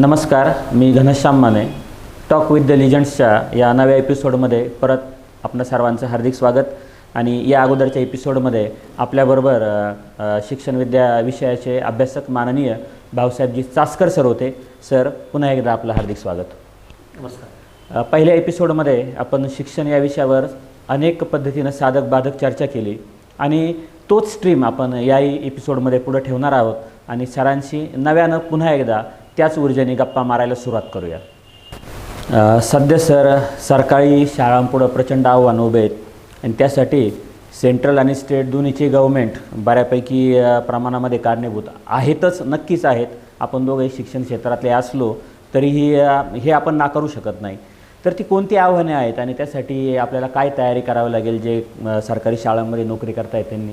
नमस्कार, मी Ghanshyam Mane. Talk with the लिजंड्सच्या या नव्या एपिसोडमध्ये परत आपणा सर्वांचं हार्दिक स्वागत. आणि या अगोदरच्या एपिसोडमध्ये आपल्याबरोबर शिक्षण विद्या विषयाचे अभ्यासक माननीय भाऊसाहेबजी चासकर सर होते. सर, पुन्हा एकदा आपलं हार्दिक स्वागत. नमस्कार. पहिल्या एपिसोडमध्ये आपण शिक्षण या विषयावर अनेक पद्धतीनं साधक बाधक चर्चा केली आणि तोच स्ट्रीम आपण याही एपिसोडमध्ये पुढे ठेवणार आहोत आणि सरांशी नव्यानं पुन्हा एकदा त्याच ऊर्जेने गप्पा मारायला सुरुवात करूया. सध्या सरकारी शाळांपुढं प्रचंड आव्हानं उभे आहेत आणि त्यासाठी सेंट्रल आणि स्टेट दोन्हीचे गव्हर्मेंट बऱ्यापैकी प्रमाणामध्ये कारणीभूत आहेतच, नक्कीच आहेत. आपण दोघंही शिक्षण क्षेत्रातले असलो तरीही हे आपण नाकारू शकत नाही. तर ती कोणती आव्हाने आहेत आणि त्यासाठी आपल्याला काय तयारी करावी लागेल जे सरकारी शाळांमध्ये नोकरी करतायत त्यांनी?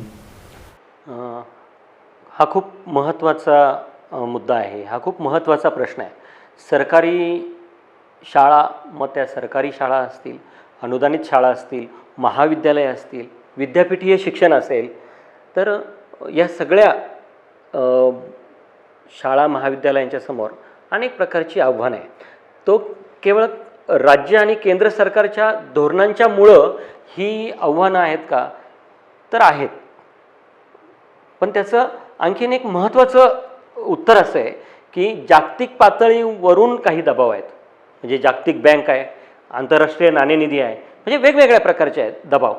हा खूप महत्त्वाचा मुद्दा आहे. हा खूप महत्त्वाचा प्रश्न आहे. सरकारी शाळा, मग त्या सरकारी शाळा असतील, अनुदानित शाळा असतील, महाविद्यालय असतील, विद्यापीठीय शिक्षण असेल, तर या सगळ्या शाळा महाविद्यालयांच्या समोर अनेक प्रकारची आव्हानं आहे. तो केवळ राज्य आणि केंद्र सरकारच्या धोरणांच्यामुळं ही आव्हानं आहेत का? तर आहेत. पण त्याचं आणखीन एक महत्त्वाचं उत्तर असं आहे की जागतिक पातळीवरून काही दबाव आहेत. म्हणजे जागतिक बँक आहे, आंतरराष्ट्रीय नाणेनिधी आहे, म्हणजे वेगवेगळ्या प्रकारचे आहेत दबाव.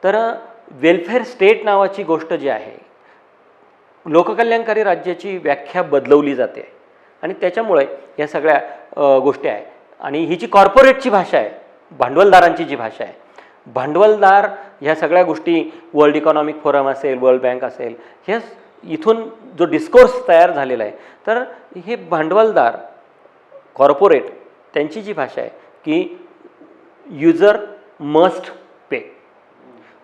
तर वेलफेअर स्टेट नावाची गोष्ट जी आहे, लोककल्याणकारी राज्याची व्याख्या बदलवली जाते आणि त्याच्यामुळे या सगळ्या गोष्टी आहे. आणि ही जी कॉर्पोरेटची भाषा आहे, भांडवलदारांची जी भाषा आहे, भांडवलदार ह्या सगळ्या गोष्टी वर्ल्ड इकॉनॉमिक फोरम असेल, वर्ल्ड बँक असेल, ह्या इथून जो डिस्कोर्स तयार झालेला आहे, तर हे भांडवलदार कॉर्पोरेट त्यांची जी भाषा आहे की युजर मस्ट पे.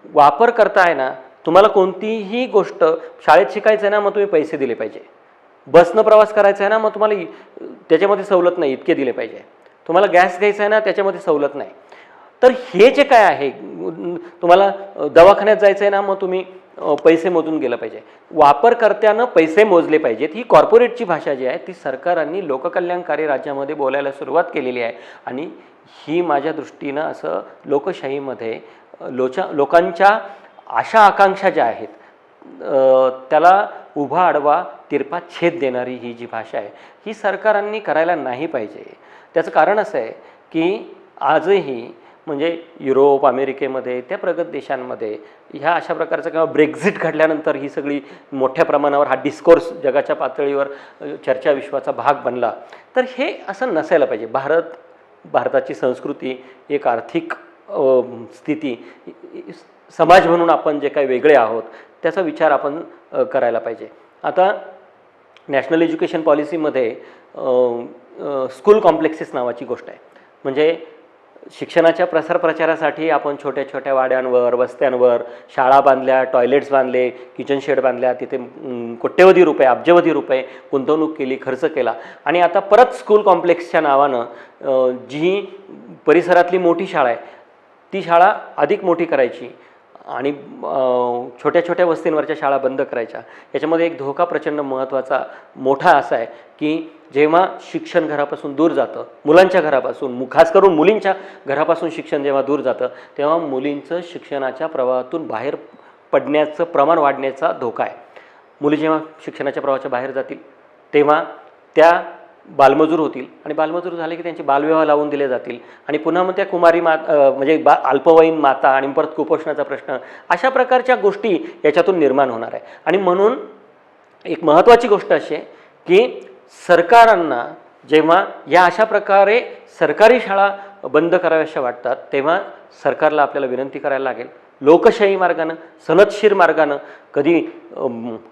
वापरकर्ता आहे ना, तुम्हाला कोणतीही गोष्ट शाळेत शिकायचं आहे ना, मग तुम्ही पैसे दिले पाहिजे. बसनं प्रवास करायचा आहे ना, मग तुम्हाला त्याच्यामध्ये सवलत नाही, इतके दिले पाहिजे. तुम्हाला गॅस घ्यायचा आहे ना, त्याच्यामध्ये सवलत नाही. तर हे जे काय आहे, तुम्हाला दवाखान्यात जायचं आहे ना, मग तुम्ही पैसे मोजून गेलं पाहिजे. वापरकर्त्यानं पैसे मोजले पाहिजेत. ही कॉर्पोरेटची भाषा जी आहे ती सरकारांनी लोककल्याणकारी राज्यामध्ये बोलायला सुरुवात केलेली आहे. आणि ही माझ्या दृष्टीनं असं लोकशाहीमध्ये लोकांच्या आशा आकांक्षा ज्या आहेत त्याला उभा आडवा तिरपा छेद देणारी ही जी भाषा आहे, ही सरकारांनी करायला नाही पाहिजे. त्याचं कारण असं आहे की आजही म्हणजे युरोप, अमेरिकेमध्ये, त्या प्रगत देशांमध्ये ह्या अशा प्रकारचं किंवा ब्रेक्झिट घडल्यानंतर ही सगळी मोठ्या प्रमाणावर हा डिस्कोर्स जगाच्या पातळीवर चर्चा विश्वाचा भाग बनला. तर हे असं नसायला पाहिजे. भारताची संस्कृती, एक आर्थिक स्थिती, समाज म्हणून आपण जे काही वेगळे आहोत त्याचा विचार आपण करायला पाहिजे. आता नॅशनल एज्युकेशन पॉलिसीमध्ये स्कूल कॉम्प्लेक्सेस नावाची गोष्ट आहे. म्हणजे शिक्षणाच्या प्रसार प्रचारासाठी आपण छोट्या छोट्या वाड्यांवर, वस्त्यांवर शाळा बांधल्या, टॉयलेट्स बांधले, किचन शेड बांधल्या, तिथे कोट्यवधी रुपये, अब्जवधी रुपये गुंतवणूक केली, खर्च केला. आणि आता परत स्कूल कॉम्प्लेक्सच्या नावानं जी परिसरातली मोठी शाळा आहे ती शाळा अधिक मोठी करायची आणि छोट्या छोट्या वस्तींवरच्या शाळा बंद करायच्या. याच्यामध्ये एक धोका प्रचंड महत्त्वाचा मोठा असा आहे की जेव्हा शिक्षण घरापासून दूर जातं, मुलांच्या घरापासून, खास करून मुलींच्या घरापासून शिक्षण जेव्हा दूर जातं, तेव्हा मुलींचं शिक्षणाच्या प्रवाहातून बाहेर पडण्याचं प्रमाण वाढण्याचा धोका आहे. मुली जेव्हा शिक्षणाच्या प्रवाहाच्या बाहेर जातील तेव्हा त्या बालमजूर होतील आणि बालमजूर झाले की त्यांचे बालविवाह लावून दिले जातील आणि पुन्हा मग त्या कुमारी म्हणजे अल्पवयीन माता आणि परत कुपोषणाचा प्रश्न, अशा प्रकारच्या गोष्टी याच्यातून निर्माण होणार आहे. आणि म्हणून एक महत्त्वाची गोष्ट अशी आहे की सरकारांना जेव्हा या अशा प्रकारे सरकारी शाळा बंद कराव्याशा वाटतात तेव्हा सरकारला आपल्याला विनंती करायला लागेल, लोकशाही मार्गानं, सनदशीर मार्गानं, कधी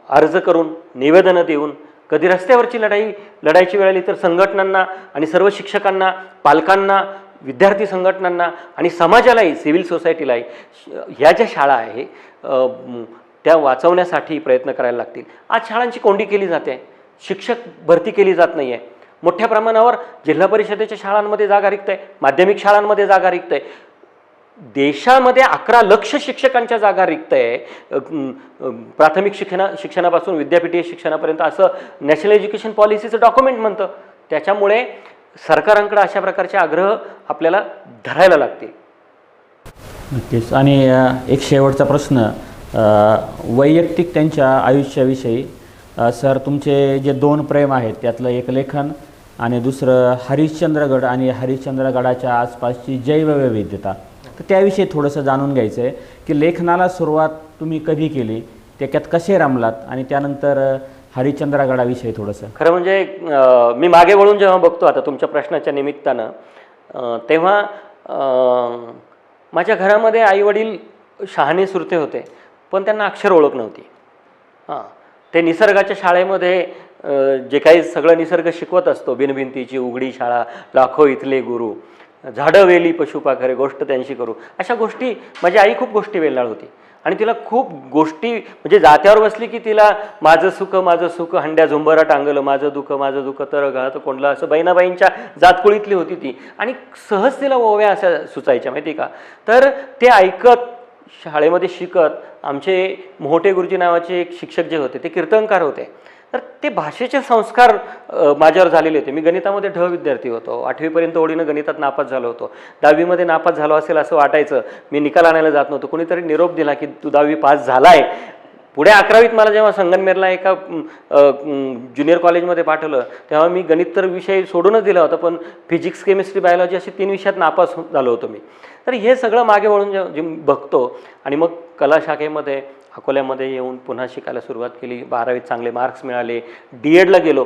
अर्ज करून, निवेदनं देऊन, कधी रस्त्यावरची लढायची वेळ आली तर संघटनांना आणि सर्व शिक्षकांना, पालकांना, विद्यार्थी संघटनांना आणि समाजालाही, सिव्हिल सोसायटीलाही ह्या ज्या शाळा आहे त्या वाचवण्यासाठी प्रयत्न करायला लागतील. आज शाळांची कोंडी केली जाते, शिक्षक भरती केली जात नाही आहे. मोठ्या प्रमाणावर जिल्हा परिषदेच्या शाळांमध्ये जागा रिक्त आहे, माध्यमिक शाळांमध्ये जागा रिक्त आहे. देशामध्ये 11 लाख शिक्षकांच्या जागा रिक्त आहे. प्राथमिक शिक्षणापासून विद्यापीठीय शिक्षणापर्यंत असं नॅशनल एज्युकेशन पॉलिसीचं डॉक्युमेंट म्हणतं. त्याच्यामुळे सरकारांकडे अशा प्रकारचे आग्रह आपल्याला धरायला लागतील. नक्कीच. आणि एक शेवटचा प्रश्न, वैयक्तिक त्यांच्या आयुष्याविषयी सर, तुमचे जे 2 प्रेम आहेत त्यातलं एक लेखन आणि दुसरं हरिश्चंद्रगड आणि हरिश्चंद्रगडाच्या आसपासची जैवविविधता, तर त्याविषयी थोडंसं जाणून घ्यायचं आहे की लेखनाला सुरुवात तुम्ही कधी केली, त्याच्यात कसे रमलात, आणि त्यानंतर हरिश्चंद्रगडाविषयी थोडंसं. खरं म्हणजे मी मागे वळून जेव्हा बघतो आता तुमच्या प्रश्नाच्या निमित्तानं, तेव्हा माझ्या घरामध्ये आईवडील शहाणे सुरते होते, पण त्यांना अक्षर ओळख नव्हती. ते निसर्गाच्या शाळेमध्ये जे काही सगळं निसर्ग शिकवत असतो, बिनभिंतीची उघडी शाळा, लाखो इथले गुरु, झाडं वेली पशुपाखरे, गोष्ट त्यांशी करू, अशा गोष्टी. माझी आई खूप गोष्टी वेल्हाळ होती आणि तिला खूप गोष्टी, म्हणजे जात्यावर बसली की तिला माझं सुख हंड्या झुंबरा टांगलं, माझं दुःख तर घात कोंडलं, असं बहिणाबाईंच्या जातकुळीतली होती ती. आणि सहज तिला ओव्या अशा सुचायच्या, माहिती का. तर ते ऐकत, शाळेमध्ये शिकत, आमचे मोहटे गुरुजी नावाचे एक शिक्षक जे होते ते कीर्तनकार होते. तर ते भाषेचे संस्कार माझ्यावर झालेले होते. मी गणितामध्ये विद्यार्थी होतो. 8वीपर्यंत ओळीनं गणितात नापास झालो होतो. 10वीमध्ये नापास झालो असेल असं वाटायचं. मी निकाल आणायला जात नव्हतो. कोणीतरी निरोप दिला की तू 10वी पास झालाय. पुढे 11वीत मला जेव्हा संगमनेरला एका ज्युनियर कॉलेजमध्ये पाठवलं तेव्हा मी गणित तर विषय सोडूनच दिला होता, पण फिजिक्स, केमिस्ट्री, बायोलॉजी अशी 3 विषयात नापास झालो होतो मी. तर हे सगळं मागे वळून जे बघतो आणि मग कला शाखेमध्ये अकोल्यामध्ये येऊन पुन्हा शिकायला सुरुवात केली. 12वीत चांगले मार्क्स मिळाले. DEDला गेलो.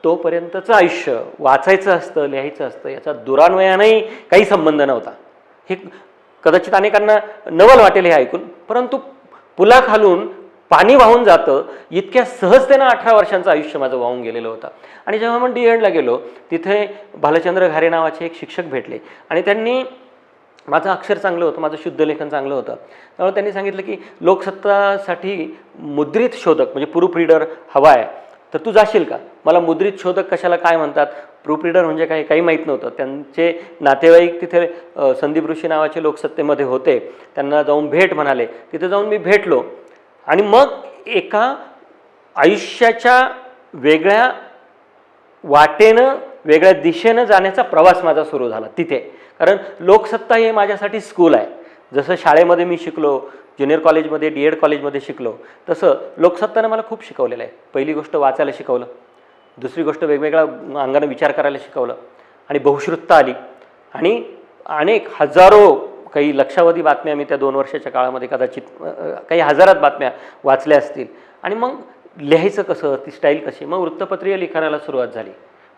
तोपर्यंतचं आयुष्य वाचायचं असतं, लिहायचं असतं, याचा दुरान्वयानंही काही संबंध नव्हता. हे कदाचित अनेकांना नवल वाटेल हे ऐकून, परंतु पुलाखालून पाणी वाहून जातं इतक्या सहजतेनं 18 वर्षांचं आयुष्य माझं वाहून गेलेलं होतं. आणि जेव्हा मग DEDला गेलो तिथे भालचंद्र घारे नावाचे एक शिक्षक भेटले आणि त्यांनी, माझं अक्षर चांगलं होतं, माझं शुद्ध लेखन चांगलं होतं, त्यामुळे त्यांनी सांगितलं की लोकसत्तासाठी मुद्रित शोधक म्हणजे प्रूफ रीडर हवा आहे, तर तू जाशील का. मला मुद्रित शोधक कशाला काय म्हणतात, प्रूफ रीडर म्हणजे काही माहीत नव्हतं. त्यांचे नातेवाईक तिथे संदीप ऋषी नावाचे लोकसत्तेमध्ये होते, त्यांना जाऊन भेट म्हणाले. तिथे जाऊन मी भेटलो आणि मग एका आयुष्याच्या वेगळ्या वाटेनं, वेगळ्या दिशेनं जाण्याचा प्रवास माझा सुरू झाला तिथे. कारण लोकसत्ता हे माझ्यासाठी स्कूल आहे. जसं शाळेमध्ये मी शिकलो, ज्युनियर कॉलेजमध्ये, DED कॉलेजमध्ये शिकलो, तसं लोकसत्तानं मला खूप शिकवलेलं आहे. पहिली गोष्ट वाचायला शिकवलं, दुसरी गोष्ट वेगवेगळ्या अंगानं विचार करायला शिकवलं, आणि बहुश्रुतता आली, आणि अनेक हजारो, काही लक्षावधी बातम्या मी त्या 2 वर्षाच्या काळामध्ये कदाचित काही हजारात बातम्या वाचल्या असतील. आणि मग लिहायचं कसं, ती स्टाईल कशी, मग वृत्तपत्रीय लिखाणाला सुरुवात झाली.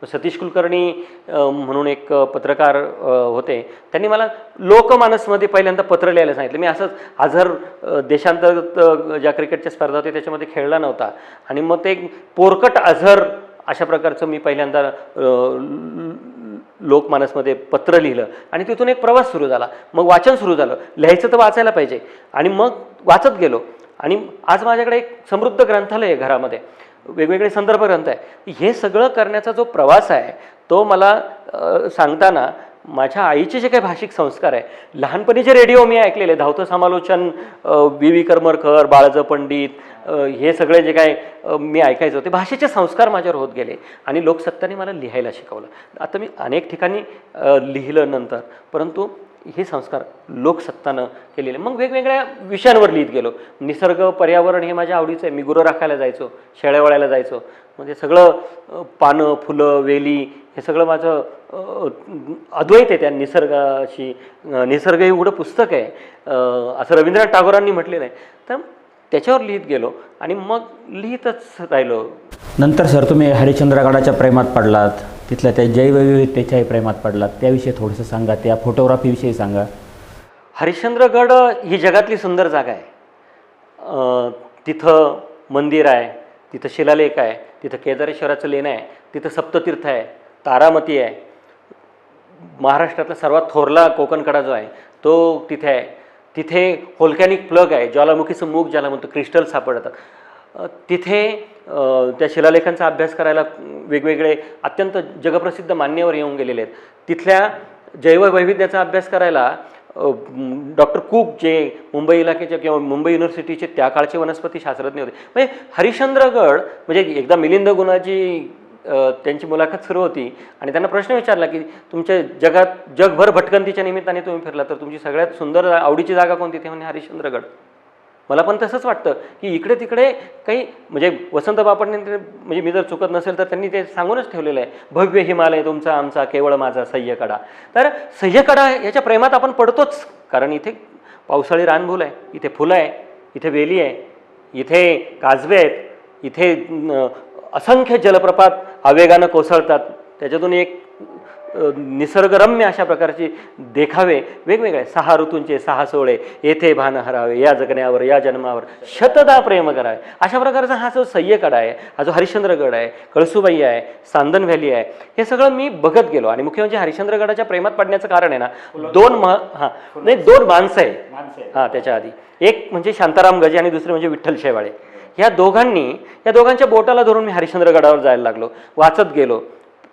सतीश कुलकर्णी म्हणून एक पत्रकार होते, त्यांनी मला लोकमानसमध्ये पहिल्यांदा पत्र लिहायला सांगितलं. मी असंच आझर देशांतर्गत ज्या क्रिकेटच्या स्पर्धा होत्या त्याच्यामध्ये खेळला नव्हता, आणि मग ते एक पोरकट आझर अशा प्रकारचं मी पहिल्यांदा लोकमानसमध्ये पत्र लिहिलं, आणि तिथून एक प्रवास सुरू झाला. मग वाचन सुरू झालं. लिहायचं तर वाचायला पाहिजे, आणि मग वाचत गेलो. आणि आज माझ्याकडे एक समृद्ध ग्रंथालय आहे घरामध्ये, वेगवेगळे संदर्भ ग्रंथ आहे. हे सगळं करण्याचा जो प्रवास आहे तो मला सांगताना माझ्या आईचे जे काही भाषिक संस्कार आहे, लहानपणी जे रेडिओ मी ऐकलेले, धावतं समालोचन, BV करमरकर, बाळाज पंडित, हे सगळे जे काय मी ऐकायचो, ते भाषेचे संस्कार माझ्यावर होत गेले. आणि लोकसत्ताने मला लिहायला शिकवलं. आता मी अनेक ठिकाणी लिहिलं नंतर, परंतु हे संस्कार लोकसत्तानं केलेले. मग वेगवेगळ्या विषयांवर लिहित गेलो. निसर्ग, पर्यावरण हे माझ्या आवडीचं आहे. मी गुरं राखायला जायचो, शेळ्या वळायला जायचो. म्हणजे सगळं पानं, फुलं, वेली हे सगळं माझं अद्वैत आहे त्या निसर्गाशी. निसर्ग हे एवढं पुस्तक आहे असं रवींद्रनाथ टागोरांनी म्हटलेलं आहे. तर त्याच्यावर लिहित गेलो आणि मग लिहितच राहिलो. नंतर सर तुम्ही हरिश्चंद्रगडाच्या प्रेमात पडलात, तिथल्या त्या जैवविविधतेच्याही प्रेमात पडलात, त्याविषयी थोडंसं सांगा, त्या फोटोग्राफीविषयी सांगा. हरिश्चंद्रगड ही जगातली सुंदर जागा आहे. तिथं मंदिर आहे, तिथं शिलालेख आहे, तिथं केदारेश्वराचं लेणं आहे, तिथं सप्ततीर्थ आहे, तारामती आहे. महाराष्ट्रातला सर्वात थोरला कोकणकडा जो आहे तो तिथे आहे. तिथे व्होल्कॅनिक प्लग आहे, ज्वालामुखीचं मूग ज्याला म्हणतो, क्रिस्टल सापडतात. तिथे त्या शिलालेखांचा अभ्यास करायला वेगवेगळे अत्यंत जगप्रसिद्ध मान्यवर येऊन गेलेले आहेत. तिथल्या जैववैविध्याचा अभ्यास करायला डॉक्टर कुक जे मुंबई इलाख्याचे किंवा मुंबई युनिव्हर्सिटीचे त्या काळचे वनस्पती शास्त्रज्ञ होते. म्हणजे हरिश्चंद्रगड म्हणजे एकदा मिलिंद गुणाजी त्यांची मुलाखत सुरू होती आणि त्यांना प्रश्न विचारला की तुमच्या जगभर भटकंतीच्या निमित्ताने तुम्ही फिरला तर तुमची सगळ्यात सुंदर आवडीची जागा कोणती? ते म्हणे हरिश्चंद्रगड. मला पण तसंच वाटतं की इकडे तिकडे काही म्हणजे वसंत बापटने म्हणजे मी जर चुकत नसेल तर त्यांनी ते सांगूनच ठेवलेलं आहे, भव्य हिमालय तुमचा आमचा केवळ माझा सह्यकडा. तर सह्यकडा याच्या प्रेमात आपण पडतोच, कारण इथे पावसाळी रानभूल आहे, इथे फुलं आहे, इथे वेली आहे, इथे काजवे आहेत, इथे असंख्य जलप्रपात आवेगानं कोसळतात, त्याच्यातून एक निसर्गरम्य अशा प्रकारचे देखावे वेगवेगळे, 6 ऋतूंचे 6 सोहळे, येथे भान हरावे, या जगण्यावर या जन्मावर शतदा प्रेम करावे, अशा प्रकारचा हा जो सह्यकडा आहे, हा जो हरिश्चंद्रगड आहे, कळसुबाई आहे, सांदन व्हॅली आहे, हे सगळं मी बघत गेलो. आणि मुख्य म्हणजे हरिश्चंद्रगडाच्या प्रेमात पडण्याचं कारण आहे ना, दोन माणसं आहे हां त्याच्या आधी. एक म्हणजे शांताराम गजे आणि दुसरे म्हणजे विठ्ठल शेवाळे. या दोघांच्या बोटाला धरून मी हरिश्चंद्रगडावर जायला लागलो, वाचत गेलो.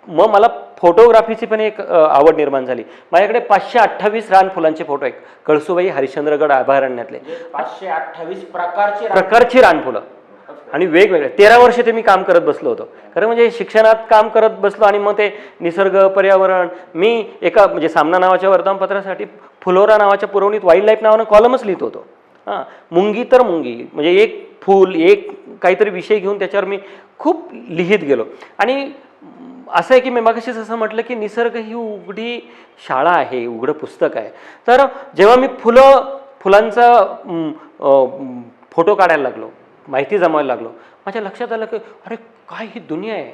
मग मला फोटोग्राफीची पण एक आवड निर्माण झाली. माझ्याकडे 528 रानफुलांचे फोटो आहेत कळसुबाई हरिश्चंद्रगड अभयारण्यातले. 528 प्रकारची रानफुलं आणि वेगवेगळे. 13 वर्ष ते मी काम करत बसलो होतो. खरं म्हणजे शिक्षणात काम करत बसलो आणि मग ते निसर्ग पर्यावरण. मी एका म्हणजे सामना नावाच्या वर्तमानपत्रासाठी फुलोरा नावाच्या पुरवणीत वाईल्ड लाईफ नावानं कॉलमच लिहित होतो. हां, मुंगी तर मुंगी म्हणजे एक फूल एक काहीतरी विषय घेऊन त्याच्यावर मी खूप लिहित गेलो. आणि असं आहे की मी मगाशीच असं म्हटलं की निसर्ग ही उघडी शाळा आहे, उघडं पुस्तक आहे. तर जेव्हा मी फुलांचा फोटो काढायला लागलो, माहिती जमवायला लागलो, माझ्या लक्षात आलं की अरे काय ही दुनिया आहे,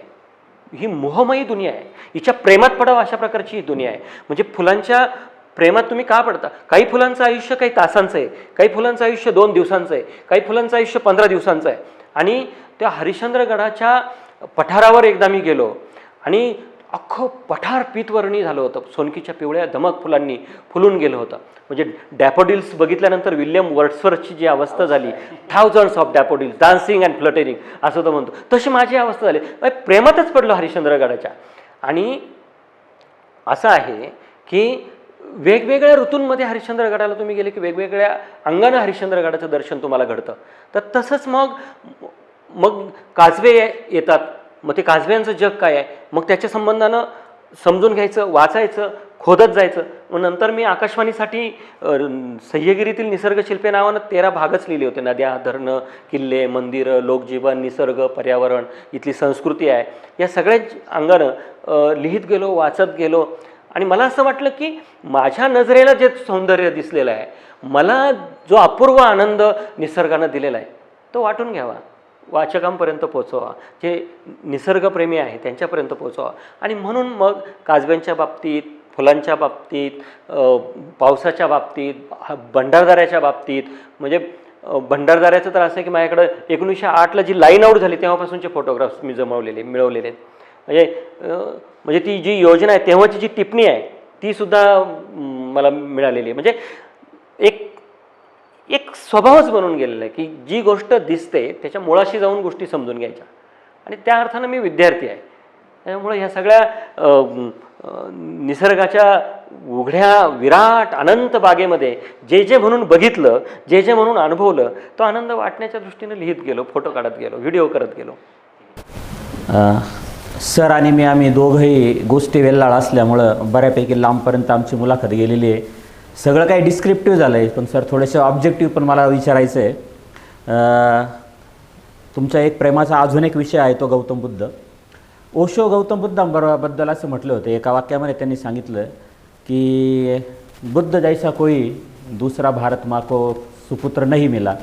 ही मोहमयी दुनिया आहे, हिच्या प्रेमात पडावं अशा प्रकारची ही दुनिया आहे. म्हणजे फुलांच्या प्रेमात तुम्ही का पडता? काही फुलांचं आयुष्य काही तासांचं आहे, काही फुलांचं आयुष्य 2 दिवसांचं आहे, काही फुलांचं आयुष्य 15 दिवसांचं आहे. आणि त्या हरिश्चंद्रगडाच्या पठारावर एकदा मी गेलो आणि अख्खं पठार पीतवर्णी झालं होतं, सोनकीच्या पिवळ्या धमक फुलांनी फुलून गेलं होतं. म्हणजे डॅपोडिल्स बघितल्यानंतर विल्यम वर्ड्सवर्थची जी अवस्था झाली, thousands of daffodils dancing and fluttering असं तो म्हणतो, तशी माझी अवस्था झाली. प्रेमातच पडलो हरिश्चंद्रगडाच्या. आणि असं आहे की वेगवेगळ्या ऋतूंमध्ये हरिश्चंद्रगडाला तुम्ही गेले की वेगवेगळ्या अंगानं हरिश्चंद्रगडाचं दर्शन तुम्हाला घडतं. तर तसंच मग काजवे येतात, मग ते काजव्यांचं जग काय आहे, मग त्याच्या संबंधानं समजून घ्यायचं, वाचायचं, खोदत जायचं. मग नंतर मी आकाशवाणीसाठी सह्यागिरीतील निसर्गशिल्पे नावानं 13 भागच लिहिले होते. नद्या, धरणं, किल्ले, मंदिरं, लोकजीवन, निसर्ग, पर्यावरण, इथली संस्कृती आहे, या सगळ्या अंगानं लिहित गेलो, वाचत गेलो. आणि मला असं वाटलं की माझ्या नजरेला जे सौंदर्य दिसलेलं आहे, मला जो अपूर्व आनंद निसर्गानं दिलेला आहे, तो वाटून घ्यावा, वाचकांपर्यंत पोचवा, जे निसर्गप्रेमी आहे त्यांच्यापर्यंत पोचवा. आणि म्हणून मग काजव्यांच्या बाबतीत, फुलांच्या बाबतीत, पावसाच्या बाबतीत, भंडारदऱ्याच्या बाबतीत, म्हणजे भंडारदऱ्याचं तर असं आहे की माझ्याकडं 1908ला जी लाईन आऊट झाली तेव्हापासूनचे फोटोग्राफ्स मी मिळवलेले आहेत. म्हणजे ती जी योजना आहे तेव्हाची जी टिप्पणी आहे तीसुद्धा मला मिळालेली आहे. म्हणजे एक स्वभावच बनून गेलेला आहे की जी गोष्ट दिसते त्याच्या मुळाशी जाऊन गोष्टी समजून घ्यायच्या. आणि त्या अर्थानं मी विद्यार्थी आहे, त्यामुळे ह्या सगळ्या निसर्गाच्या उघड्या विराट अनंत बागेमध्ये जे म्हणून बघितलं, जे म्हणून अनुभवलं, तो आनंद वाटण्याच्या दृष्टीनं लिहित गेलो, फोटो काढत गेलो, व्हिडिओ करत गेलो. सर आणि आम्ही दोघंही गोष्टी वेल्हाळ असल्यामुळं बऱ्यापैकी लांबपर्यंत आमची मुलाखत गेलेली आहे. सगळं काही डिस्क्रिप्टिव्ह झालं आहे, पण सर थोडंसं ऑब्जेक्टिव्ह पण मला विचारायचं आहे. तुमचा एक प्रेमाचा अजून एक विषय आहे तो गौतम बुद्ध. ओशो गौतम बुद्धांबद्दल असं म्हटलं होतं एका वाक्यामध्ये, त्यांनी सांगितलं की बुद्ध जैसा कोई दुसरा भारत माँ को सुपुत्र नहीं मिला.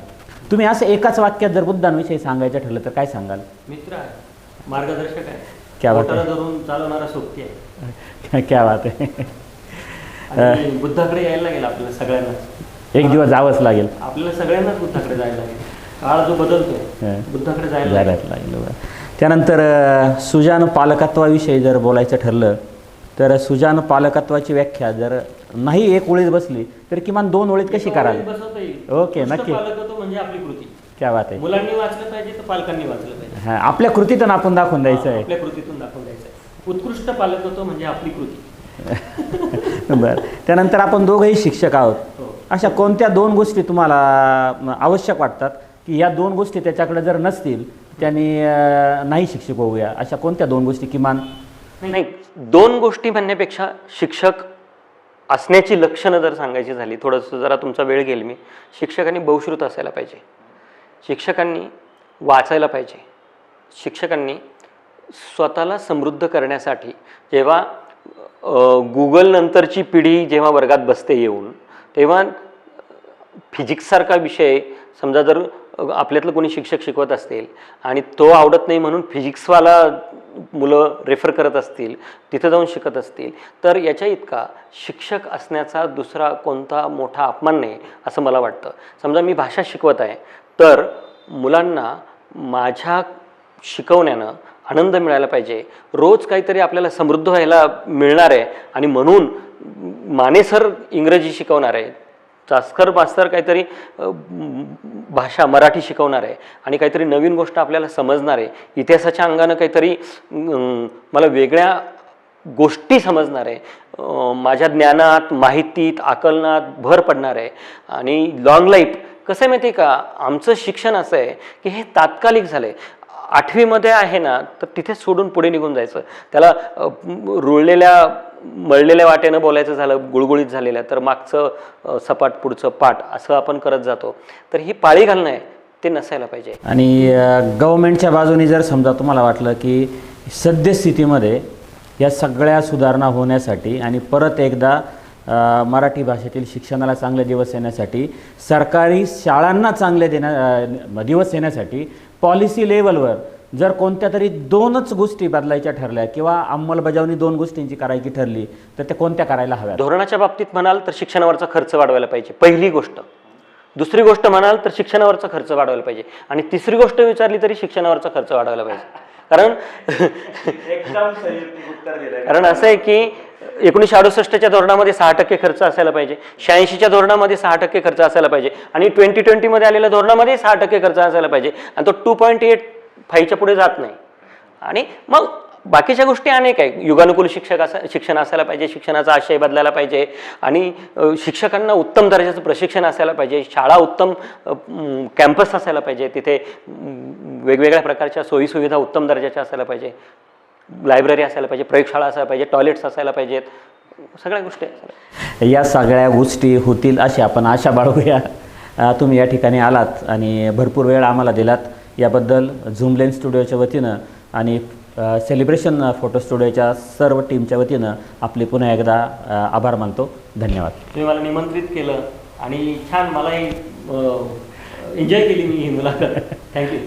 तुम्ही असं एकाच वाक्यात जर बुद्धांविषयी सांगायचं ठरलं तर काय सांगाल? मित्र आहे, मार्गदर्शक आहे, क्या बात आहे, धरून चालवणारा सोबती आहे. क्या बात आहे. बुद्धाकडे यायला लागेल आपल्याला सगळ्यांना, एक दिवस जावंच लागेल आपल्याला सगळ्यांनाच बुद्धाकडे जायला लागेल. काळ जो बदलतोय बुद्धाकडे जायला लागेल. त्यानंतर सुजान पालकत्वाविषयी जर बोलायचं ठरलं तर सुजान पालकत्वाची व्याख्या जर नाही एक ओळीत बसली तर किमान 2 ओळीत कशी कराल? ओके, नक्की. पालकत्व म्हणजे आपली कृती. क्या बात आहे. मुलांनी वाचलं पाहिजे तर पालकांनी वाचलं पाहिजे. हां, आपल्या कृतीतून आपण दाखवून द्यायचं आहे. आपल्या कृतीतून दाखवून द्यायचं आहे. उत्कृष्ट पालकत्व म्हणजे आपली कृती. बरं, त्यानंतर आपण दोघंही शिक्षक आहोत. अशा कोणत्या 2 गोष्टी तुम्हाला आवश्यक वाटतात की या 2 गोष्टी त्याच्याकडे जर नसतील त्यांनी नाही शिक्षक होऊया, अशा कोणत्या 2 गोष्टी किमान? नाही, 2 गोष्टी म्हणण्यापेक्षा शिक्षक असण्याची लक्षणं जर सांगायची झाली, थोडंसं जरा तुमचा वेळ घेईल मी. शिक्षकांनी बहुश्रुत असायला पाहिजे, शिक्षकांनी वाचायला पाहिजे, शिक्षकांनी स्वतःला समृद्ध करण्यासाठी जेव्हा गुगल नंतरची पिढी जेव्हा वर्गात बसते येऊन, तेव्हा फिजिक्ससारखा विषय समजा जर आपल्यातलं कोणी शिक्षक शिकवत असतील आणि तो आवडत नाही म्हणून फिजिक्सवाला मुलं रेफर करत असतील, तिथं जाऊन शिकत असतील, तर याच्या इतका शिक्षक असण्याचा दुसरा कोणता मोठा अपमान नाही असं मला वाटतं. समजा मी भाषा शिकवत आहे, तर मुलांना माझ्या शिकवण्यानं आनंद मिळायला पाहिजे, रोज काहीतरी आपल्याला समृद्ध व्हायला मिळणार आहे. आणि म्हणून माने सर इंग्रजी शिकवणार आहे, चासकर मास्तर काहीतरी भाषा मराठी शिकवणार आहे आणि काहीतरी नवीन गोष्ट आपल्याला समजणार आहे, इतिहासाच्या अंगानं काहीतरी मला वेगळ्या गोष्टी समजणार आहे, माझ्या ज्ञानात, माहितीत, आकलनात भर पडणार आहे. आणि लॉंग लाईफ कसं आहे माहिती आहे का, आमचं शिक्षण असं आहे की हे तात्कालिक झालं आहे. 8वीमध्ये आहे ना, तर तिथेच सोडून पुढे निघून जायचं. त्याला रुळलेल्या मळलेल्या वाटेनं बोलायचं झालं, गुळगुळीत झालेल्या, तर मागचं सपाट पुढचं पाठ असं आपण करत जातो. तर ही पाळी घालणं आहे, ते नसायला पाहिजे. आणि गव्हर्नमेंटच्या बाजूने जर समजा तुम्हाला वाटलं की सद्यस्थितीमध्ये या सगळ्या सुधारणा होण्यासाठी आणि परत एकदा मराठी भाषेतील शिक्षणाला चांगले दिवस येण्यासाठी, सरकारी शाळांना चांगले दिवस येण्यासाठी पॉलिसी लेवलवर जर कोणत्या तरी 2च गोष्टी बदलायच्या ठरल्या किंवा अंमलबजावणी 2 गोष्टींची करायची ठरली, तर त्या कोणत्या करायला हव्या? धोरणाच्या बाबतीत म्हणाल तर शिक्षणावरचा खर्च वाढवायला पाहिजे, पहिली गोष्ट. दुसरी गोष्ट म्हणाल तर शिक्षणावरचा खर्च वाढवायला पाहिजे. आणि तिसरी गोष्ट विचारली तरी शिक्षणावरचा खर्च वाढवायला पाहिजे. कारण असं आहे की 1968च्या धोरणामध्ये 6% खर्च असायला पाहिजे, 86च्या धोरणामध्ये 6% खर्च असायला पाहिजे आणि 2020मध्ये आलेल्या धोरणामध्ये 6% खर्च असायला पाहिजे. आणि तो 2.85च्या पुढे जात नाही. आणि मग बाकीच्या गोष्टी अनेक आहे. युगानुकूल शिक्षण असायला पाहिजे, शिक्षणाचा आशय बदलायला पाहिजे आणि शिक्षकांना उत्तम दर्जाचं प्रशिक्षण असायला पाहिजे, शाळा उत्तम कॅम्पस असायला पाहिजे, तिथे वेगवेगळ्या प्रकारच्या सोयीसुविधा उत्तम दर्जाच्या असायला पाहिजे, लायब्ररी असायला पाहिजे, प्रयोगशाळा असायला पाहिजे, टॉयलेट्स असायला पाहिजेत, सगळ्या गोष्टी असायला. या सगळ्या गोष्टी होतील अशी आपण आशा बाळगूया. तुम्ही या ठिकाणी आलात आणि भरपूर वेळ आम्हाला दिलात, याबद्दल झूम लेन्स स्टुडिओच्या वतीनं आणि सेलिब्रेशन फोटो स्टुडिओच्या सर्व टीमच्या वतीनं आपले पुन्हा एकदा आभार मानतो. धन्यवाद. तुम्ही मला निमंत्रित केलं आणि छान मलाही एन्जॉय केली मी ही मुलाखत. थँक्यू.